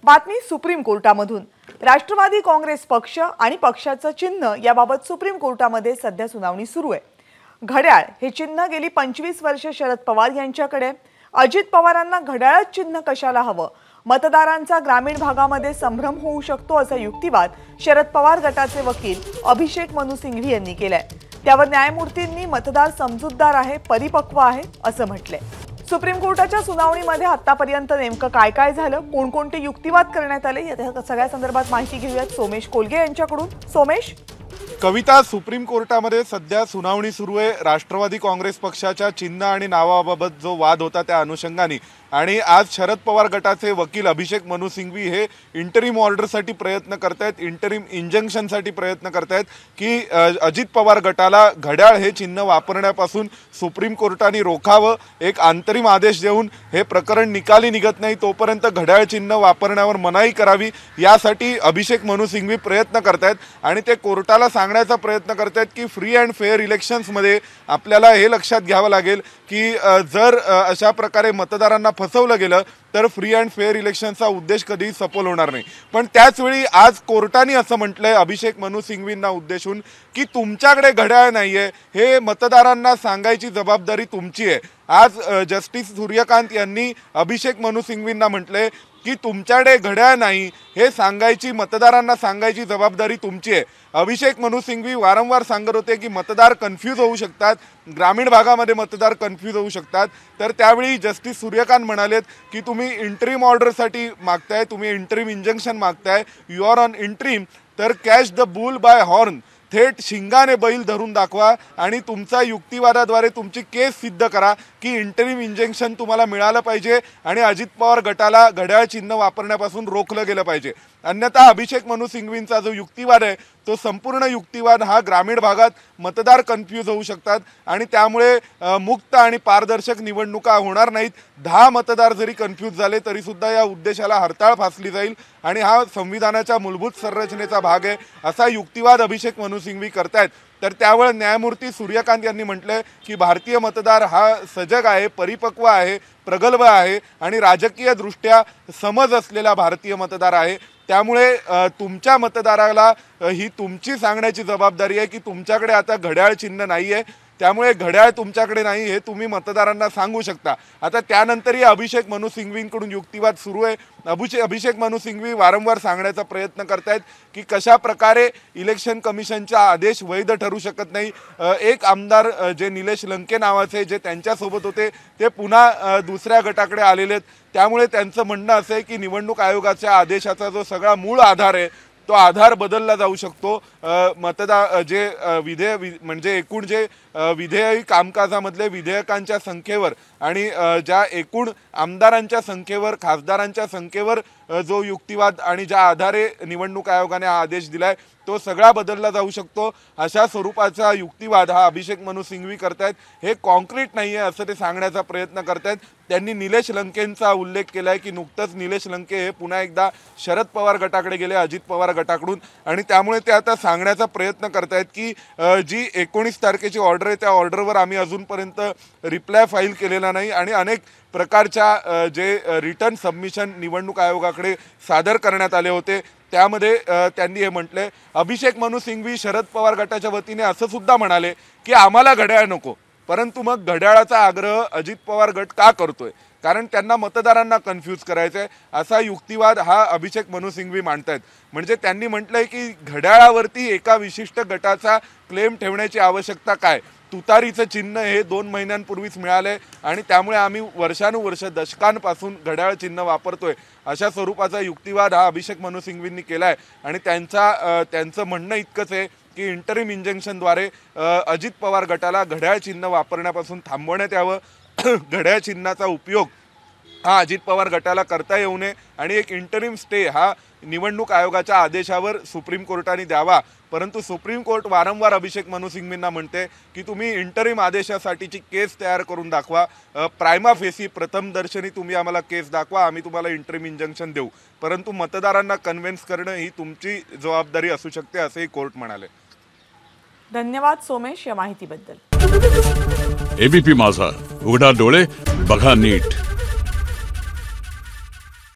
बातमी सुप्रीम कोर्टामधून। राष्ट्रवादी काँग्रेस पक्ष आणि पक्षाचं चिन्ह याबाबत सुप्रीम कोर्टामध्ये सध्या सुनावणी सुरू आहे। घड्याळ हे चिन्ह गेली 25 वर्ष शरद पवार यांच्याकडे। अजित पवारांना घड्याळच चिन्ह कशाला हवं? मतदारांचा ग्रामीण भागामध्ये संभ्रम होऊ शकतो असा युक्तिवाद शरद पवार गटाचे वकील अभिषेक मनु सिंघवी यांनी केलाय। त्यावर न्यायमूर्तींनी मतदार समजूतदार आहे, परिपक्व आहे असं म्हटलंय। सुप्रीम कोर्टाच्या सुनावणीमध्ये आतापर्यंत नेमकं काय काय झालं, कोणकोणते युक्तिवाद करण्यात आले या सगळ्या संदर्भात माहिती घेऊयात सोमेश कोलगे यांच्याकडून। सोमेश, कविता, सुप्रीम कोर्टामध्ये सध्या सुनावणी सुरू आहे। राष्ट्रवादी काँग्रेस पक्षाच्या चिन्ह आणि नावाबाबत जो वाद होता त्या अनुषंगाने आणि आज शरद पवार गटाचे वकील अभिषेक मनु सिंघवी हे इंटरिम ऑर्डरसाठी प्रयत्न करतायत, इंटरिम इंजंक्शनसाठी प्रयत्न करतायत की अजित पवार गटाला घड्याळ हे चिन्ह वापरण्यापासून सुप्रीम कोर्टाने रोखावं। एक अंतरिम आदेश देऊन हे प्रकरण निकाली निघत नाही तोपर्यंत घड्याळ चिन्ह वापरण्यावर मनाई करावी यासाठी अभिषेक मनु सिंघवी प्रयत्न करतायत आणि ते कोर्टाला सांगण्याचा प्रयत्न करतायत की फ्री अँड फेअर इलेक्शन्समध्ये आपल्याला हे लक्षात घ्यावं लागेल की जर अशा प्रकारे मतदारांना फसवलं गेलं तर फ्री अँड फेअर इलेक्शनचा उद्देश कधीही सफल होणार नाही। पण त्याचवेळी आज कोर्टाने असं म्हटलंय अभिषेक मनु सिंघवींना उद्देशून की तुमच्याकडे घड्याळ नाहीये हे मतदारांना सांगायची जबाबदारी तुमची आहे। आज जस्टिस सूर्यकांत यांनी अभिषेक मनु सिंघवींना म्हटलंय की तुमच्याकडे घड्याळ नाही हे सांगायची, मतदारांना सांगायची जबाबदारी तुमची आहे। अभिषेक मनु सिंघवी वारंवार सांगत होते की मतदार कन्फ्यूज होऊ शकतात, ग्रामीण भागामध्ये मतदार कन्फ्यूज होऊ शकतात। तर त्यावेळी जस्टिस सूर्यकांत म्हणालेत की तुम्ही इंटरिम ऑर्डरसाठी मागताय, तुम्ही इंटरिम इंजंक्शन मागताय, यू आर ऑन इंटरिम, तर catch the bull by horn, थेट शिंगाने बैल धरून दाखवा आणि तुमचा युक्तिवादाद्वारे तुमची केस सिद्ध करा की इंटरिम इंजेक्शन तुम्हाला मिळालं पाहिजे आणि अजित पवार गटाला घड्याळ चिन्ह वापरण्यापासून रोखलं गेलं पाहिजे। अन्यथा अभिषेक मनु सिंघवींचा जो युक्तिवाद आहे तो संपूर्ण युक्तिवाद हा ग्रामीण भागात मतदार कन्फ्यूज होऊ शकतात आणि त्यामुळे मुक्त आणि पारदर्शक निवडणुका होणार नाहीत। 10 मतदार जरी कन्फ्यूज झाले तरी सुद्धा या उद्देशाला हरताळ फासली जाईल आणि हा संविधानाच्या मूलभूत संरचनेचा भाग आहे असा युक्तिवाद अभिषेक मनु सिंघवी करतायत। तर त्यावर न्यायमूर्ती सूर्यकांत यांनी म्हटलंय की भारतीय मतदार हा सजग आहे, परिपक्व आहे, प्रगल्भ आहे आणि राजकीय दृष्ट्या समज असलेला भारतीय मतदार आहे। त्यामुळे तुमच्या मतदाराला ही तुमची सांगण्याची जबाबदारी आहे की तुमच्याकडे आता घड्याळ चिन्ह नाहीये, त्यामुळे घड्याळ तुमच्याकडे नाही हे तुम्ही मतदारांना सांगू शकता। आता त्यानंतरही अभिषेक मनु सिंघवींकडून युक्तिवाद सुरू आहे। अभिषेक मनु सिंघवी वारंवार सांगण्याचा प्रयत्न करतायत की कशा प्रकारे इलेक्शन कमिशनचा आदेश वैध ठरू शकत नाही। एक आमदार जे निलेश लंके नावाचे जे त्यांच्यासोबत होते ते पुन्हा दुसऱ्या गटाकडे आलेले आहेत, त्यामुळे त्यांचं म्हणणं असं आहे की निवडणूक आयोगाच्या आदेशाचा जो सगळा मूळ आधार आहे तो आधार बदलला जाऊ शकतो। जे म्हणजे एकूण जे विधेयक कामकाजामधले विधेयकांच्या संख्येवर आणि ज्या एकूण आमदारांच्या संख्येवर, खासदारांच्या संख्येवर जो युक्तिवाद आणि ज्या आधारे निवडणूक आयोगाने हा आदेश दिलाय तो सगळा बदलला जाऊ शकतो अशा स्वरूपाचा युक्तिवाद हा अभिषेक मनु सिंघवी करतायत। हे कॉन्क्रीट नाहीये असं ते सांगण्याचा प्रयत्न करतायत। त्यांनी निलेश लंकेंचा उल्लेख केलाय की नुकतंच निलेश लंके हे पुन्हा एकदा शरद पवार गटाकडे गेले अजित पवार गटाकडून आणि त्यामुळे ते आता सांगण्याचा प्रयत्न करतायत की जी 19 तारखेची ऑर्डर आहे त्या ऑर्डरवर आम्ही अजूनपर्यंत रिप्लाय फाईल केलेला नाही आणि अनेक प्रकारच्या जे रिटर्न सबमिशन निवडणूक आयोगाकडे सादर करण्यात आले होते त्यामध्ये त्यांनी हे म्हटले। अभिषेक मनु सिंघवी शरद पवार गटाच्या वतीने असं सुद्धा म्हणाले की आम्हाला घड्याळ नको, परंतु मग घड्याळाचा आग्रह अजित पवार गट का करतोय? कारण त्यांना मतदारांना कन्फ्यूज करायचं आहे असा युक्तिवाद हा अभिषेक मनु सिंघवी मांडतायत। म्हणजे त्यांनी म्हटलंय की घड्याळावरती एका विशिष्ट गटाचा क्लेम ठेवण्याची आवश्यकता काय? तुतारीचं चिन्ह हे 2 महिन्यांपूर्वीच मिळालंय आणि त्यामुळे आम्ही वर्षानुवर्ष दशकांपासून घड्याळ चिन्ह वापरतोय अशा स्वरूपाचा युक्तिवाद हा अभिषेक मनु सिंघवींनी केलाय आणि त्यांचं म्हणणं इतकंच आहे की इंटरिम इंजंक्शनद्वारे अजित पवार गटाला घड्याळ चिन्ह वापरण्यापासून थांबवण्यात यावं। घड्याळ चिन्हाचा उपयोग हा अजित पवार गटाला करता येऊ नये आणि एक इंटरिम स्टे हा निवडणूक आयोगाच्या आदेशावर सुप्रीम कोर्टाने द्यावा। परंतु सुप्रीम कोर्ट वारंवार अभिषेक मनु सिंघवींना म्हणते की तुम्ही इंटरिम आदेशासाठीची केस तयार करून दाखवा, प्रायमा फेसी प्रथम दर्शनी तुम्ही आम्हाला केस दाखवा, आम्ही तुम्हाला इंटरिम इंजंक्शन देऊ, परंतु मतदारांना कन्व्हिन्स करणं ही तुमची जबाबदारी असू शकते असेही कोर्ट म्हणाले। धन्यवाद सोमेश या माहितीबद्दल। एबीपी माझा, उघडा डोळे बघा नीट।